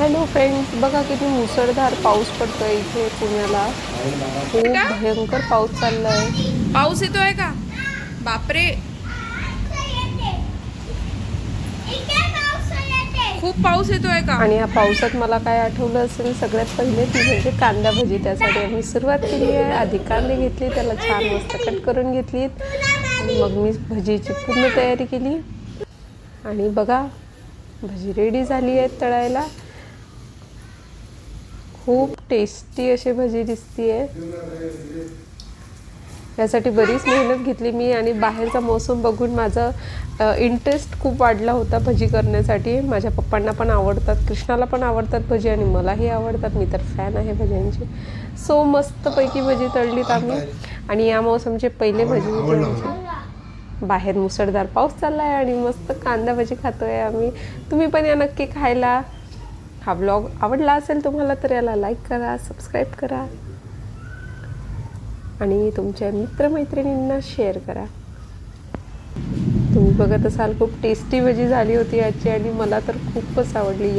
Hello friends, बघा किती मुसळधार पाऊस पडतोय इथे पुण्याला. खूप भयंकर पाऊस चाललाय. पाऊस येतोय का? बापरे, खूप पाऊस येतोय का? आणि या पावसात मला काय आठवलं असेल सगळ्यात पहिले ती म्हणजे कांदा भजी. त्यासाठी आम्ही सुरुवात केली आहे. आधी कांदे घेतले, त्याला छान मस्त कट करून घेतलीत आणि मग मी भजीची पूर्ण तयारी केली. आणि बघा, भजी रेडी झाली आहेत तळायला. खूप टेस्टी अशी भजी दिसतीये. यासाठी बरीच मेहनत घेतली मी आणि बाहेरचा मौसम बघून माझा इंटरेस्ट खूप वाढला होता भजी करण्यासाठी. माझ्या पप्पांना पण आवडतात, कृष्णाला पण आवडतात भजी आणि मलाही आवडतात. मी तर फॅन आहे भज्यांची. सो मस्तपैकी भजी तळलीत आम्ही आणि या मौसमचे पहिले भजी होती आमची. बाहेर मुसळधार पाऊस चालला आहे आणि मस्त कांदा भजी खातोय आम्ही. तुम्ही पण या नक्की खायला. हा ब्लॉग आवडला असेल तुम्हाला तर याला लाईक करा, सबस्क्राईब करा आणि तुमच्या मित्रमैत्रिणींना शेअर करा. तुम्ही बघत असाल खूप टेस्टी भजी झाली होती आजची आणि मला तर खूपच आवडली.